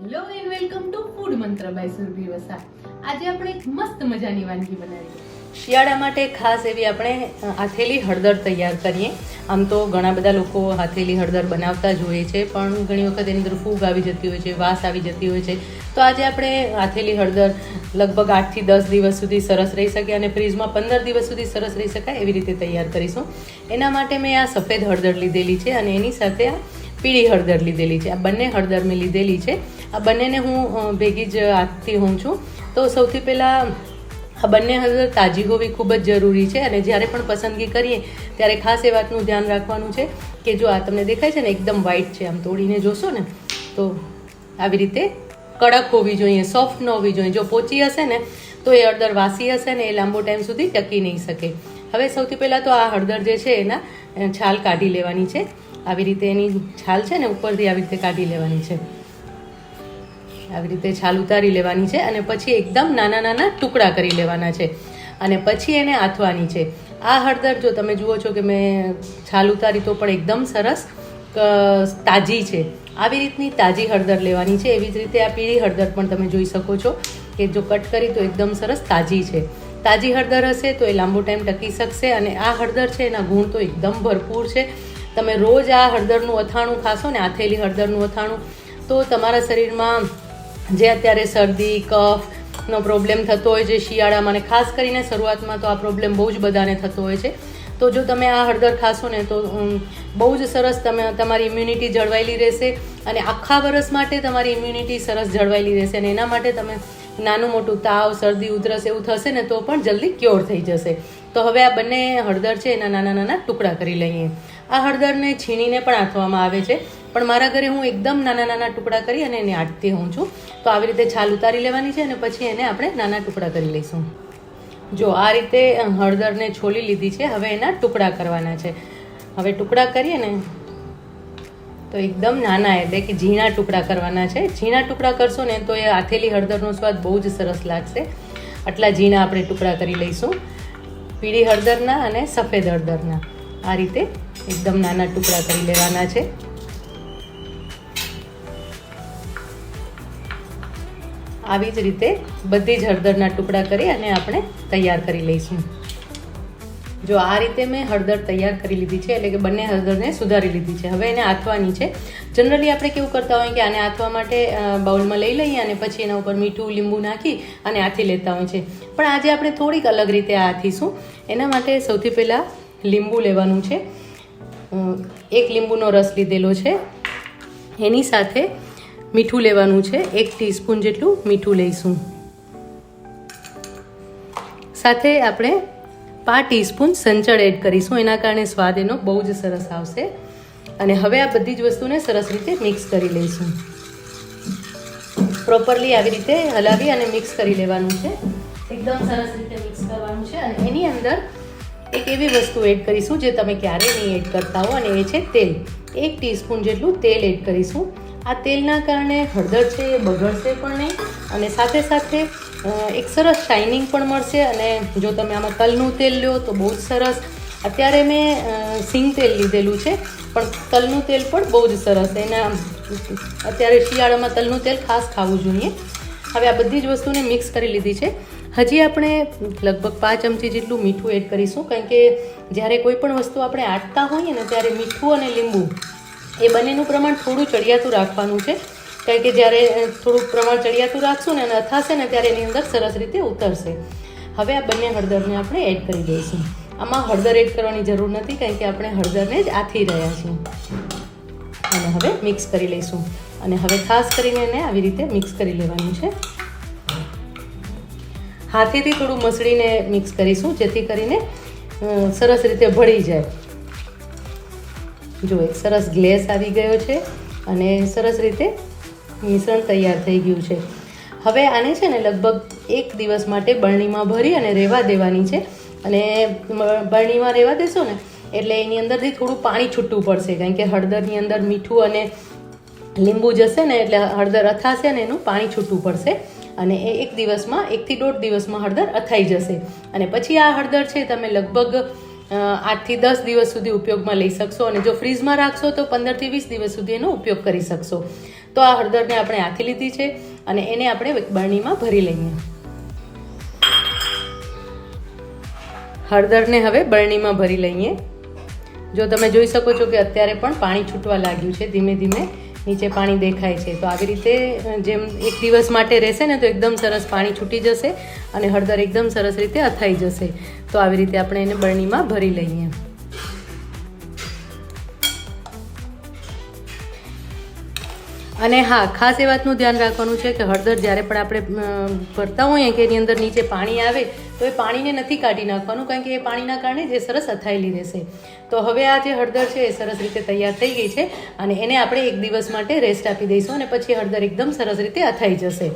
Hello and welcome to food મંત્ર by Surabhi Vasa. આજે આપણે એક મસ્ત મજાની વાનગી બનાવીએ. શિયાળા માટે ખાસ એવી આપણે આથેલી હળદર તૈયાર કરીએ. આમ તો ઘણા બધા લોકો આથેલી હળદર બનાવતા જ હોય છે, પણ ઘણી વખત એની અંદર ફૂગ આવી જતી હોય છે, વાસ આવી જતી હોય છે. તો આજે આપણે આથેલી હળદર લગભગ 8 થી 10 દિવસ સુધી સરસ રહી શકે અને ફ્રીજમાં 15 દિવસ સુધી સરસ રહી શકાય એવી રીતે તૈયાર કરીશું. એના માટે મેં આ સફેદ હળદર લીધેલી છે અને એની સાથે આ પીળી હળદર લીધેલી છે. આ બંને હળદર મેં લીધેલી છે. આ બંનેને હું ભેગી જ હાથથી હોઉં છું. તો સૌથી પહેલાં આ બંને હળદર તાજી હોવી ખૂબ જ જરૂરી છે અને જ્યારે પણ પસંદગી કરીએ ત્યારે ખાસ એ વાતનું ધ્યાન રાખવાનું છે કે જો આ તમને દેખાય છે ને એકદમ વ્હાઈટ છે, આમ તોડીને જોશો ને તો આવી રીતે કડક હોવી જોઈએ, સોફ્ટ ન હોવી જોઈએ. જો પોચી હશે ને તો એ હળદર વાસી હશે ને એ લાંબો ટાઈમ સુધી ટકી નહીં શકે. હવે સૌથી પહેલાં તો આ હળદર જે છે એના છાલ કાઢી લેવાની છે. આવી રીતે એની છાલ છે ને ઉપરથી આવી રીતે કાઢી લેવાની છે. આવી રીતે છાલ ઉતારી લેવાની છે અને પછી એકદમ નાના નાના ટુકડા કરી લેવાના છે અને પછી એને આથવાની છે. આ હળદર જો તમે જુઓ છો કે મેં છાલ ઉતારી તો પણ એકદમ સરસ તાજી છે. આવી રીતની તાજી હળદર લેવાની છે. એવી જ રીતે આ પીળી હળદર પણ તમે જોઈ શકો છો કે જો કટ કરી તો એકદમ સરસ તાજી છે. તાજી હળદર હશે તો એ લાંબો ટાઈમ ટકી શકશે અને આ હળદર છે એના ગુણ તો એકદમ ભરપૂર છે. તમે રોજ આ હળદરનું અથાણું ખાશો ને, આથેલી હળદરનું અથાણું, તો તમારા શરીરમાં જે અત્યારે શરદી કફનો પ્રોબ્લેમ થતો હોય છે શિયાળામાં, અને ખાસ કરીને શરૂઆતમાં તો આ પ્રોબ્લેમ બહુ જ બધાને થતો હોય છે. તો જો તમે આ હળદર ખાશો ને તો બહુ જ સરસ તમારી ઇમ્યુનિટી જળવાયેલી રહેશે અને આખા વર્ષ માટે તમારી ઇમ્યુનિટી સરસ જળવાયેલી રહેશે. અને એના માટે તમે નાનું મોટું તાવ, શરદી, ઉધરસ એવું થશે ને તો પણ જલ્દી ક્યોર થઈ જશે. તો હવે આ બંને હળદર છે એના નાના નાના ટુકડા કરી લઈએ. આ હળદરને છીણીને પણ આથવામાં આવે છે, પણ મારા ઘરે હું એકદમ નાના નાના ટુકડા કરી અને એને આટતી હોઉં છું. તો આવી રીતે છાલ ઉતારી લેવાની છે અને પછી એને આપણે નાના ટુકડા કરી લઈશું. જો આ રીતે હળદરને છોલી લીધી છે. હવે એના ટુકડા કરવાના છે. હવે ટુકડા કરીએ ને તો એકદમ નાના, એટલે કે ઝીણા ટુકડા કરવાના છે. ઝીણા ટુકડા કરશો ને તો એ આથેલી હળદરનો સ્વાદ બહુ જ સરસ લાગશે. આટલા ઝીણા આપણે ટુકડા કરી લઈશું. પીળી હળદરના અને સફેદ હળદરના આ રીતે એકદમ નાના ટુકડા કરી લેવાના છે. આવી જ રીતે બધી જ હળદરના ટુકડા કરી અને આપણે તૈયાર કરી લઈશું. જો આ રીતે મેં હળદર તૈયાર કરી લીધી છે, એટલે કે બંને હળદરને સુધારી લીધી છે. હવે એને આથવાની છે. જનરલી આપણે કેવું કરતા હોય કે આને આથવા માટે બાઉલમાં લઈ લઈએ અને પછી એના ઉપર મીઠું, લીંબુ નાખી અને આથી લેતા હોય છે. પણ આજે આપણે થોડીક અલગ રીતે આથીશું. એના માટે સૌથી પહેલાં લીંબુ લેવાનું છે. એક લીંબુનો રસ લીધેલો છે. એની સાથે મીઠું લેવાનું છે. 1 ટીસ્પૂન જેટલું મીઠું લઈશું. સાથે આપણે 5 ટીસ્પૂન સંચળ એડ કરીશું. એના કારણે સ્વાદ એનો બહુ જ સરસ આવશે. અને હવે આ બધી જ વસ્તુને સરસ રીતે મિક્સ કરી લઈશું. પ્રોપરલી આવી રીતે હલાવી અને મિક્સ કરી લેવાનું છે. એકદમ સરસ રીતે મિક્સ કરવાનું છે. અને એની અંદર એક એવી વસ્તુ એડ કરીશું જે તમે ક્યારેય નહીં એડ કરતા હો, અને એ છે તેલ. 1 ટીસ્પૂન જેટલું તેલ એડ કરીશું. આ તેલના કારણે હળદર છે એ બગડશે પણ નહીં અને સાથે સાથે એક સરસ શાઇનિંગ પણ મળશે. અને જો તમે આમાં તલનું તેલ લો તો બહુ જ સરસ. અત્યારે મેં સિંગ તેલ લીધેલું છે, પણ તલનું તેલ પણ બહુ જ સરસ. એના અત્યારે શિયાળામાં તલનું તેલ ખાસ ખાવું જોઈએ. હવે આ બધી જ વસ્તુને મિક્સ કરી લીધી છે. હજી આપણે લગભગ 5 ચમચી જેટલું મીઠું એડ કરીશું, કારણ કે જ્યારે કોઈ પણ વસ્તુ આપણે આટતા હોઈએ ને ત્યારે મીઠું અને લીંબુ એ બંનેનું પ્રમાણ થોડું ચડિયાતું રાખવાનું છે. કારણ કે જ્યારે થોડું પ્રમાણ ચડિયાતું રાખશું ને અને અથાશે ને ત્યારે એની અંદર સરસ રીતે ઉતરશે. હવે આ બંને હળદરને આપણે એડ કરી દઈશું. આમાં હળદર એડ કરવાની જરૂર નથી, કારણ કે આપણે હળદરને જ આથી રહ્યા છીએ. અને હવે મિક્સ કરી લઈશું. અને હવે ખાસ કરીને એને આવી રીતે મિક્સ કરી લેવાનું છે. હાથેથી થોડું મસળીને મિક્સ કરીશું, જેથી કરીને સરસ રીતે ભળી જાય. જો એક સરસ ગ્લેસ આવી ગયો છે અને સરસ રીતે મિશ્રણ તૈયાર થઈ ગયું છે. હવે આને છે ને લગભગ 1 દિવસ માટે બરણીમાં ભરી અને રહેવા દેવાની છે. અને બરણીમાં રહેવા દેશો ને એટલે એની અંદરથી થોડું પાણી છૂટવું પડશે, કારણ કે હળદરની અંદર મીઠું અને લીંબુ જશે ને એટલે હળદર અથાશે ને એનું પાણી છૂટવું પડશે. અને એ 1 દિવસમાં 1 થી 1.5 દિવસમાં હળદર અથાઈ જશે. અને પછી આ હળદર છે તમે લગભગ 8 થી 10 દિવસ સુધી ઉપયોગમાં લઈ શકશો. અને જો ફ્રીજમાં રાખશો તો 15 થી 20 દિવસ સુધી એનો ઉપયોગ કરી શકશો. તો આ હળદરને આપણે આથી લીધી છે અને એને આપણે બરણીમાં ભરી લઈએ. હળદરને હવે બરણીમાં ભરી લઈએ. જો તમે જોઈ શકો છો કે અત્યારે પણ પાણી છૂટવા લાગ્યું છે, ધીમે ધીમે નીચે પાણી દેખાય છે. તો આવી રીતે જેમ એક દિવસ માટે રહેશે ને તો એકદમ સરસ પાણી છૂટી જશે અને હળદર એકદમ સરસ રીતે અથાઈ જશે. તો આવી રીતે આપણે એને બરણીમાં ભરી લઈએ. અને હા, ખાસ એ વાતનું ધ્યાન રાખવાનું છે કે હળદર જ્યારે પણ આપણે ભરતા હોઈએ કે એની અંદર નીચે પાણી આવે તો એ પાણીને નથી કાઢી નાખવાનું, કારણ કે એ પાણીના કારણે જે સરસ અથાયેલી રહેશે. તો હવે આ જે હળદર છે એ સરસ રીતે તૈયાર થઈ ગઈ છે અને એને આપણે એક દિવસ માટે રેસ્ટ આપી દઈશું અને પછી હળદર એકદમ સરસ રીતે અથાઈ જશે.